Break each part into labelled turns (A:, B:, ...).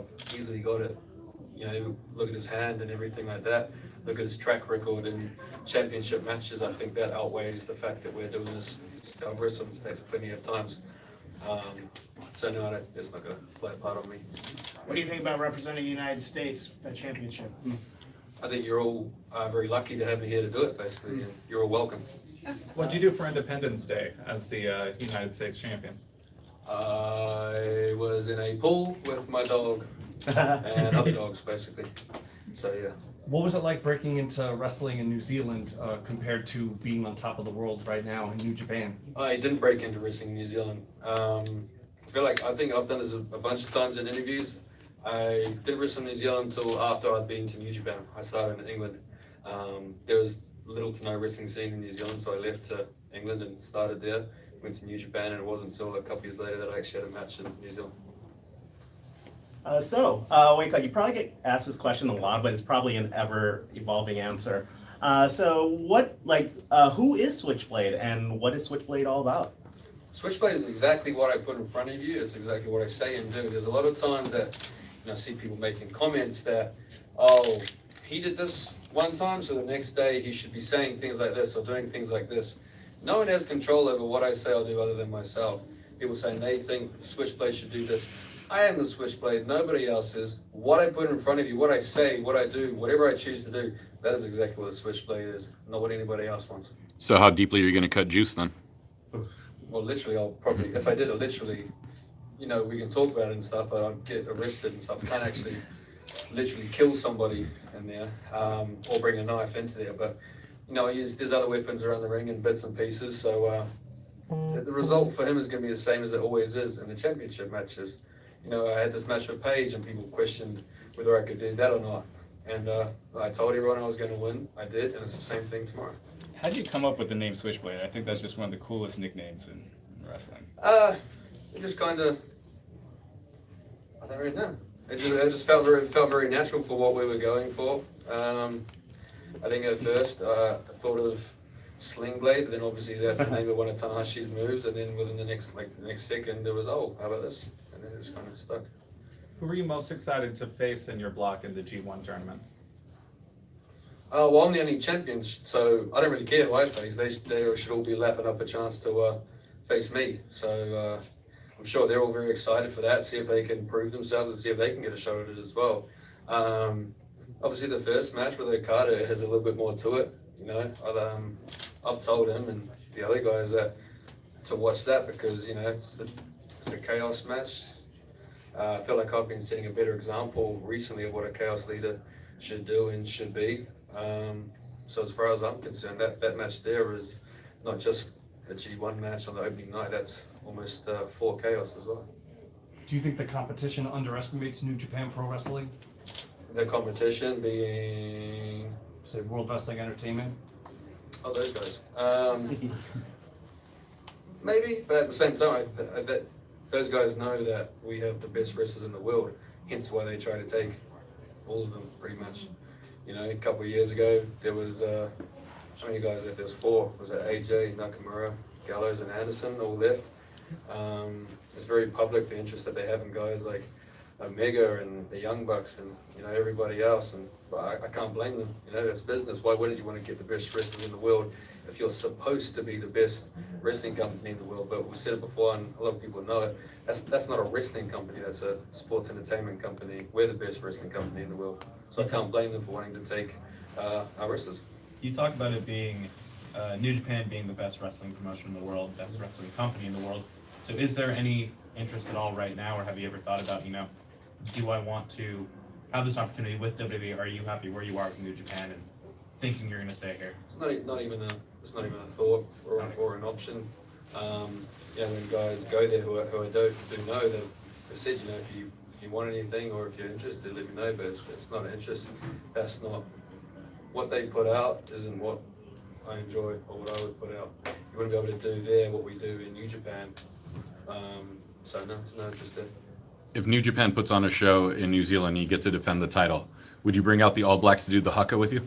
A: I've easily got it. You know, look at his hand and everything like that. Look at his track record in championship matches. I think that outweighs the fact that we're doing this. I've wrestled in the States plenty of times. So no, it's not going to play a part on me.
B: What do you think about representing the United States at championship?
A: I think you're all very lucky to have me here to do it, basically, and you're all welcome.
C: What did you do for Independence Day as the United States champion?
A: I was in a pool with my dog and other dogs, basically. So yeah.
D: What was it like breaking into wrestling in New Zealand compared to being on top of the world right now in New Japan?
A: I didn't break into wrestling in New Zealand. I think I've done this a bunch of times in interviews. I didn't wrestle in New Zealand until after I'd been to New Japan. I started in England. There was little to no wrestling scene in New Zealand, so I left to England and started there. Went to New Japan, and it wasn't until a couple years later that I actually had a match in New Zealand.
B: Wake up, you probably get asked this question a lot, but it's probably an ever-evolving answer. Who is Switchblade, and what is Switchblade all about?
A: Switchblade is exactly what I put in front of you. It's exactly what I say and do. There's a lot of times that I see people making comments that, oh, he did this one time, so the next day he should be saying things like this or doing things like this. No one has control over what I say or do other than myself. People saying they think Switchblade should do this. I am the Switchblade, nobody else is. What I put in front of you, what I say, what I do, whatever I choose to do, that is exactly what the Switchblade is, not what anybody else wants.
E: So how deeply are you going to cut juice then?
A: Well, literally, I'll probably, if I did it literally, we can talk about it and stuff, but I'd get arrested and stuff. I can't actually literally kill somebody in there or bring a knife into there. But, there's other weapons around the ring and bits and pieces. So the result for him is going to be the same as it always is in the championship matches. I had this match with Paige and people questioned whether I could do that or not. And I told everyone I was going to win. I did, and it's the same thing tomorrow.
F: How did you come up with the name Switchblade? I think that's just one of the coolest nicknames in wrestling.
A: It just kind of, I don't really know. It just felt very natural for what we were going for. I think at first I thought of Sling Blade, but then obviously that's the name of one of Tanahashi's moves, and then within the next second there was, oh, how about this? And then it just kind of stuck.
C: Who were you most excited to face in your block in the G1 tournament?
A: Well, I'm the only champion, so I don't really care who I face. They should all be lapping up a chance to face me. So I'm sure they're all very excited for that, see if they can prove themselves and see if they can get a shot at it as well. Obviously, the first match with Okada has a little bit more to it. I've told him and the other guys that to watch that because it's a chaos match. I feel like I've been setting a better example recently of what a chaos leader should do and should be. So as far as I'm concerned, that match there is not just a G1 match on the opening night, that's almost 4 chaos as well.
D: Do you think the competition underestimates New Japan Pro Wrestling?
A: The competition being...
D: Say World Wrestling Entertainment?
A: Oh, those guys. Maybe, but at the same time, those guys know that we have the best wrestlers in the world, hence why they try to take all of them, pretty much. A couple of years ago, there was, how many guys left? There was 4. Was it AJ, Nakamura, Gallows, and Anderson all left? It's very public, the interest that they have in guys like Omega and the Young Bucks and, everybody else. And I can't blame them. That's business. Why wouldn't you want to get the best wrestlers in the world if you're supposed to be the best wrestling company in the world? But we've said it before, and a lot of people know it. That's not a wrestling company. That's a sports entertainment company. We're the best wrestling company in the world. So I can't blame them for wanting to take our wrestlers.
F: You talk about it being New Japan being the best wrestling promotion in the world, best wrestling company in the world. So is there any interest at all right now, or have you ever thought about, do I want to have this opportunity with WWE? Are you happy where you are with New Japan and thinking you're going to stay here?
A: It's not even a thought or an option. When guys go there who I do know, they've said, if you want anything or if you're interested, let me know. But it's not an interest. That's not what they put out. Isn't what I enjoy or what I would put out. You wouldn't be able to do there what we do in New Japan. So no, there's no interest there.
E: If New Japan puts on a show in New Zealand and you get to defend the title, would you bring out the All Blacks to do the haka with you?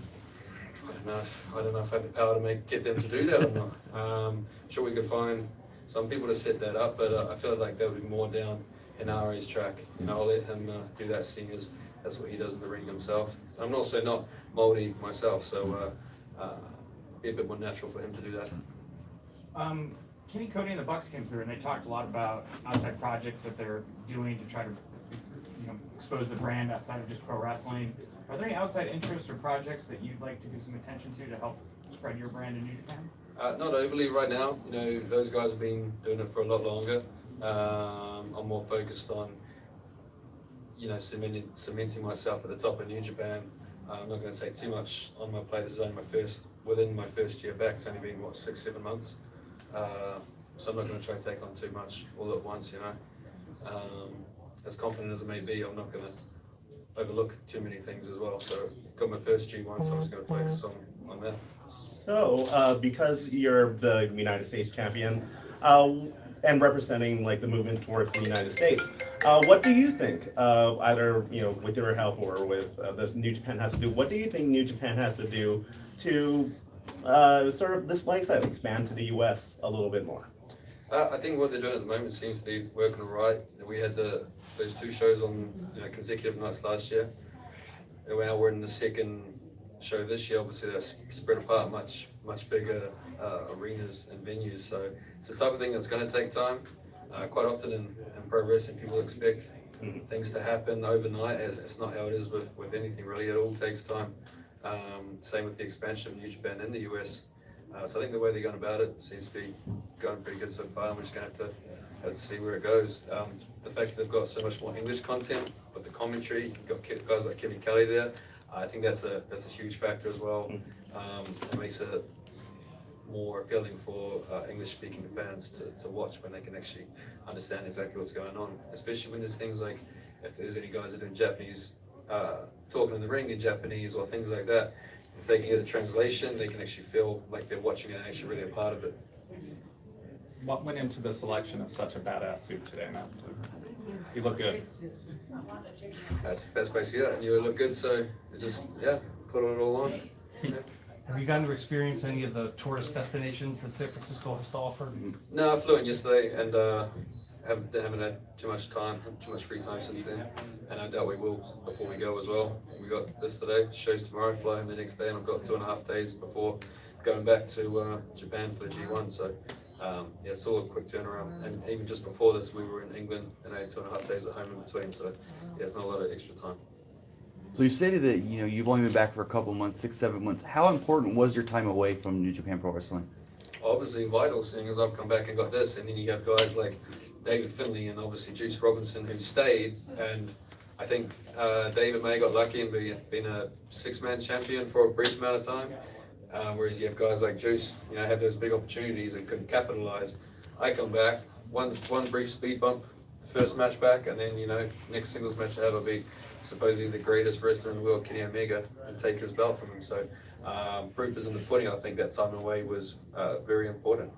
A: I don't know if I have the power to get them to do that or not. I'm sure we could find some people to set that up, but I feel like that would be more down Henari's track. You know, I'll let him do that, seeing as that's what he does in the ring himself. I'm also not moldy myself, so be a bit more natural for him to do that.
G: Kenny Cody and the Bucks came through and they talked a lot about outside projects that they're doing to try to, expose the brand outside of just pro wrestling. Are there any outside interests or projects that you'd like to give some attention to help spread your brand in New Japan?
A: Not overly right now. You know, those guys have been doing it for a lot longer. I'm more focused on, cementing myself at the top of New Japan. I'm not going to take too much on my plate. This is only within my first year back. It's only been 6-7 months. So I'm not going to try and take on too much all at once. As confident as I may be, I'm not going to overlook too many things as well. So got my first G1, so I'm just going to focus on that.
B: So, because you're the United States champion, and representing like the movement towards the United States, what do you think, either with your help or with this New Japan has to do? What do you think New Japan has to do to sort of this, like I said, expand to the U.S. a little bit more?
A: I think what they're doing at the moment seems to be working all right. We had those 2 shows on consecutive nights last year, and now we're in the second show this year. Obviously, they're spread apart, much bigger arenas and venues. So it's the type of thing that's going to take time. Quite often in pro wrestling, people expect things to happen overnight. It's not how it is with anything really. It all takes time. Same with the expansion of New Japan in the US. So I think the way they're going about it seems to be going pretty good so far. We're just going to have to see where it goes. The fact that they've got so much more English content with the commentary, you've got guys like Kevin Kelly there. I think that's a huge factor as well. It makes it more appealing for English-speaking fans to watch when they can actually understand exactly what's going on. Especially when there's things like, if there's any guys that are doing Japanese, talking in the ring in Japanese or things like that, if they can get the translation, they can actually feel like they're watching it and actually really a part of it.
C: What went into the selection of such a badass suit today, Matt? You look good.
A: That's basically it. And you look good, so just put it all on.
D: Have you gotten to experience any of the tourist destinations that San Francisco has to offer?
A: No, I flew in yesterday and haven't had too much free time since then. And I doubt we will before we go as well. We got this today, shows tomorrow, fly home the next day, and I've got 2.5 days before going back to Japan for the G1. So it's all a quick turnaround. And even just before this, we were in England and I had 2.5 days at home in between. So there's not a lot of extra time.
H: So you stated that you've only been back for a couple months, 6-7 months. How important was your time away from New Japan Pro Wrestling?
A: Obviously vital, seeing as I've come back and got this, and then you have guys like David Finlay and obviously Juice Robinson who stayed, and I think David may have got lucky and been a 6-man champion for a brief amount of time, whereas you have guys like Juice, have those big opportunities and couldn't capitalize. I come back, one brief speed bump, first match back, and then next singles match I have, I'll be supposedly the greatest wrestler in the world, Kenny Omega, and take his belt from him. So proof is in the pudding. I think that time away was very important.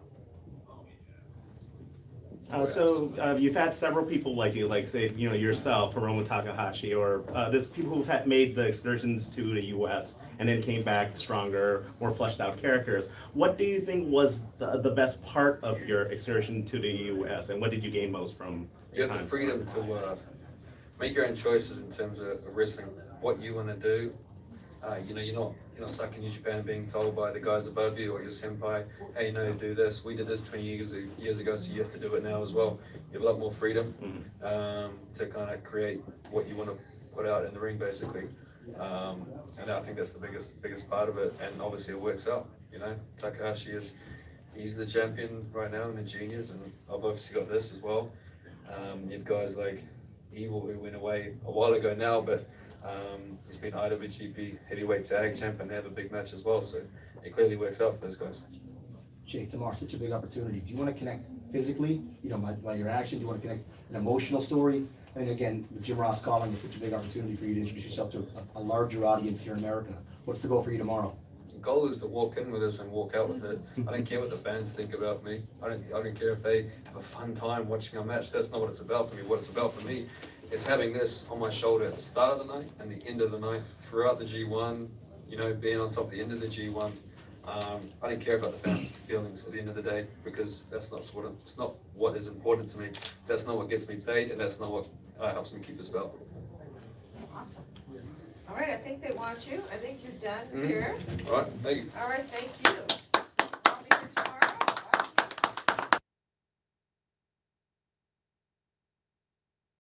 B: So you've had several people like you, like say yourself, Hiromu Takahashi, or there's people who've made the excursions to the U.S. and then came back stronger, more fleshed out characters. What do you think was the best part of your excursion to the U.S. and what did you gain most from?
A: You have the freedom to make your own choices in terms of wrestling, what you want to do. You're not stuck in New Japan being told by the guys above you or your senpai, hey, do this. We did this 20 years ago, so you have to do it now as well. You have a lot more freedom to kind of create what you want to put out in the ring, basically. And I think that's the biggest part of it. And obviously it works out. Takahashi he's the champion right now in the juniors, and I've obviously got this as well. You have guys like Evil who went away a while ago now, but he's been IWGP heavyweight tag champ and they have a big match as well, so it clearly works out for those guys.
I: Jay, tomorrow, such a big opportunity. Do you want to connect physically, by your action? Do you want to connect an emotional story? And again, with Jim Ross calling, it's such a big opportunity for you to introduce yourself to a larger audience here in America. What's the goal for you tomorrow?
A: The goal is to walk in with us and walk out with it. I don't care what the fans think about me. I don't care if they have a fun time watching our match. That's not what it's about for me. What it's about for me is having this on my shoulder at the start of the night and the end of the night, throughout the G1, being on top of the end of the G1. I didn't care about the fans' feelings at the end of the day, because that's not what, it's not what is important to me. That's not what gets me paid, and that's not what helps me keep this belt.
J: Awesome. All right, I think they want you. I think you're done
A: Mhm.
J: here.
A: All right, thank you.
J: All right, thank you.